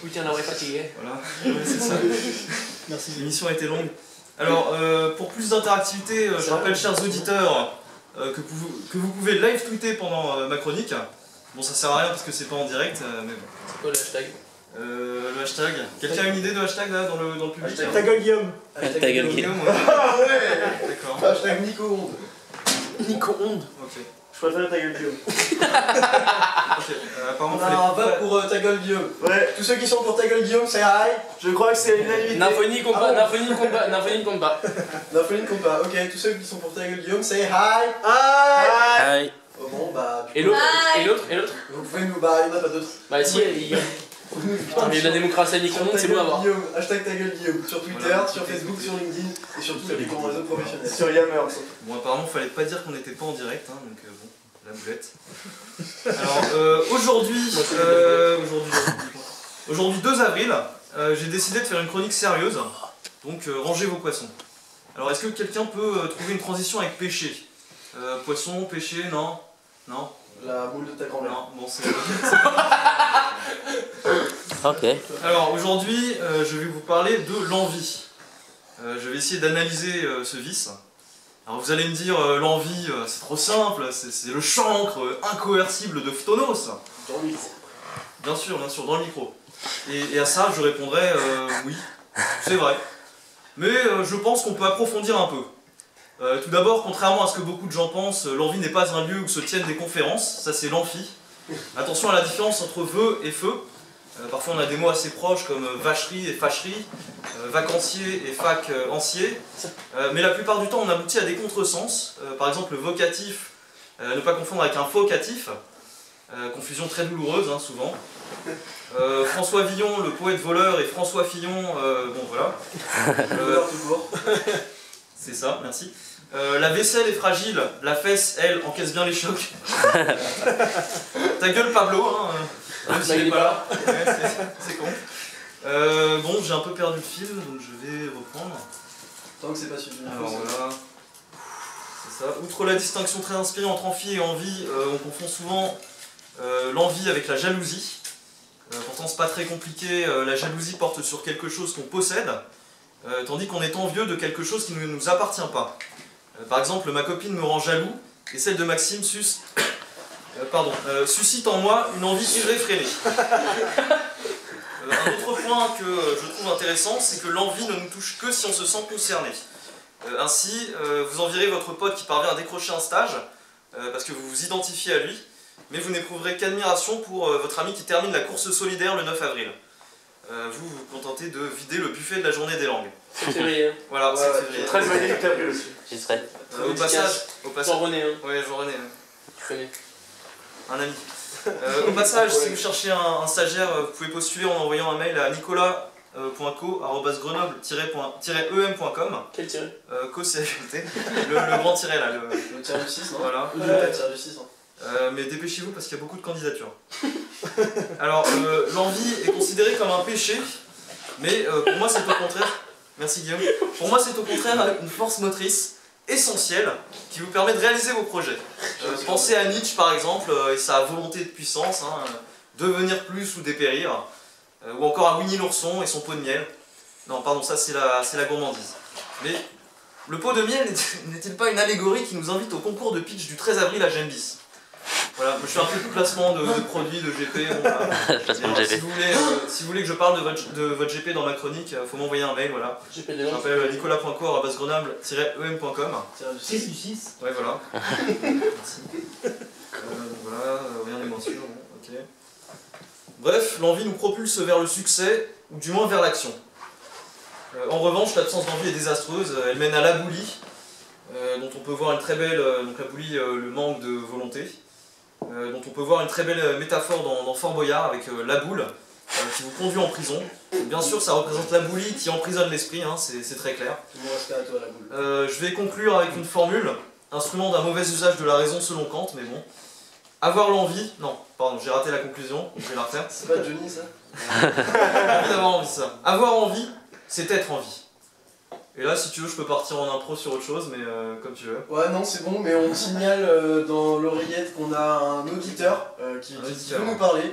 Oui, tiens, la est fatiguée. Voilà, ouais, c'est ça. Merci. L'émission a été longue. Alors, pour plus d'interactivité, je rappelle, chers auditeurs, que vous pouvez live tweeter pendant ma chronique. Bon, ça sert à rien parce que c'est pas en direct, mais bon. C'est quoi le hashtag? Le hashtag. Quelqu'un a une idée de hashtag là dans le public? Ta gueule, Guillaume. Ta gueule, Guillaume. Ouais. Ah ouais. D'accord. Hashtag Nico Onde. Nico Onde. Ok. Je préfère ta gueule, Guillaume. Ok. Apparemment, On a un vote pour ta gueule, Guillaume. Ouais, tous ceux qui sont pour ta gueule, Guillaume, c'est high. Je crois que c'est l'unanimité. Nymphonie compte pas, Nymphonie compte pas, Nymphonie compte pas. Nymphonie compte pas. Ok, tous ceux qui sont pour ta gueule, Guillaume, c'est high. High. Aïe. Oh bon, bah. Et l'autre? Et l'autre? Et l'autre? Vous pouvez nous. Bah, il n'y en a pas d'autres. Bah si, putain, mais la démocratie à Nico Onde, c'est beau à voir. Guillaume, hashtag ta gueule, Guillaume. Sur Twitter, Voilà. sur Facebook, sur LinkedIn et sur tous les grands réseaux professionnels. Sur Yammer. Bon, apparemment, fallait pas dire qu'on n'était pas en direct, hein, donc bon, la boulette. Alors, aujourd'hui 2 avril, j'ai décidé de faire une chronique sérieuse, donc rangez vos poissons. Alors, est-ce que quelqu'un peut trouver une transition avec pêcher? Poisson, pêcher, non? Non? La boule de ta grand-mère. Non, bon, c'est... Ok. Alors, aujourd'hui, je vais vous parler de l'envie. Je vais essayer d'analyser ce vice. Alors vous allez me dire, l'envie, c'est trop simple, c'est le chancre incoercible de Phtonos. Dans le micro. Bien sûr, dans le micro. Et à ça, je répondrai oui, c'est vrai. Mais je pense qu'on peut approfondir un peu. Tout d'abord, contrairement à ce que beaucoup de gens pensent, l'envie n'est pas un lieu où se tiennent des conférences, ça c'est l'amphi. Attention à la différence entre vœu et feu. Parfois on a des mots assez proches comme vacherie et fâcherie, vacancier et fac-ancier, mais la plupart du temps on aboutit à des contresens. Par exemple le vocatif, ne pas confondre avec un faucatif, confusion très douloureuse hein, souvent. François Villon, le poète voleur, et François Fillon, bon voilà. C'est ça, merci. La vaisselle est fragile, la fesse, elle, encaisse bien les chocs. Ta gueule Pablo, hein. Même s'il est pas là. Ouais, c'est con. Bon, j'ai un peu perdu le fil, donc je vais reprendre. Tant que c'est pas suffisant. Alors voilà. C'est ça. Outre la distinction très inspirée entre amphi et envie, on confond souvent l'envie avec la jalousie. Pourtant, c'est pas très compliqué. La jalousie porte sur quelque chose qu'on possède, tandis qu'on est envieux de quelque chose qui ne nous appartient pas. Par exemple, ma copine me rend jaloux, et celle de Maxime suscite en moi une envie irréfrénée. Un autre point que je trouve intéressant, c'est que l'envie ne nous touche que si on se sent concerné. Ainsi, vous envierez votre pote qui parvient à décrocher un stage, parce que vous vous identifiez à lui, mais vous n'éprouverez qu'admiration pour votre ami qui termine la course solidaire le 9 avril. Vous vous contentez de vider le buffet de la journée des langues. C'est février. Voilà, c'est février. Très magnifique avril aussi. J'y serai. Au passage... Jean-René, hein. Ouais, Jean-René. Tu connais. Un ami. Au passage, si vous cherchez un stagiaire, vous pouvez postuler en envoyant un mail à nicolas.co@grenoble-em.com. Quel tiré? Co c'est le grand tiret là. Le tir du 6, non? Voilà. Le tir du 6, hein. Mais dépêchez-vous parce qu'il y a beaucoup de candidatures. Alors, l'envie est considérée comme un péché, mais pour moi c'est au contraire. Merci Guillaume. Pour moi c'est au contraire une force motrice essentielle qui vous permet de réaliser vos projets. Pensez à Nietzsche par exemple et sa volonté de puissance, hein, devenir plus ou dépérir, ou encore à Winnie l'ourson et son pot de miel. Non pardon, ça c'est la gourmandise. Mais le pot de miel n'est-il pas une allégorie qui nous invite au concours de pitch du 13 avril à Gembis? Voilà, je fais un peu de placement de produits, de GP. Bon, voilà. Placement de GP. Si vous voulez que je parle de votre GP dans ma chronique, il faut m'envoyer un mail, voilà. GP de Je Lens. m'appelle nicolas.co@grenoble-em.com. C'est du 6. Ouais, voilà. Merci. Voilà, rien n'est moins sûr, bon, ok. Bref, l'envie nous propulse vers le succès, ou du moins vers l'action. En revanche, l'absence d'envie est désastreuse, elle mène à l'aboulie, dont on peut voir une très belle, donc l'aboulie, le manque de volonté, dont on peut voir une très belle métaphore dans Fort Boyard avec la boule qui vous conduit en prison. Bien sûr, ça représente la boulie qui emprisonne l'esprit, hein, c'est très clair. Tout le monde reste à toi, la boule. Je vais conclure avec une formule, instrument d'un mauvais usage de la raison selon Kant, mais bon. Avoir l'envie, non, pardon, j'ai raté la conclusion, je vais la refaire. C'est pas Johnny ça? Envie d'avoir envie, ça. Avoir envie, c'est être en vie. Et là, si tu veux, je peux partir en impro sur autre chose, mais comme tu veux. Ouais, non, c'est bon, mais on signale dans l'oreillette qu'on a un auditeur qui veut nous parler.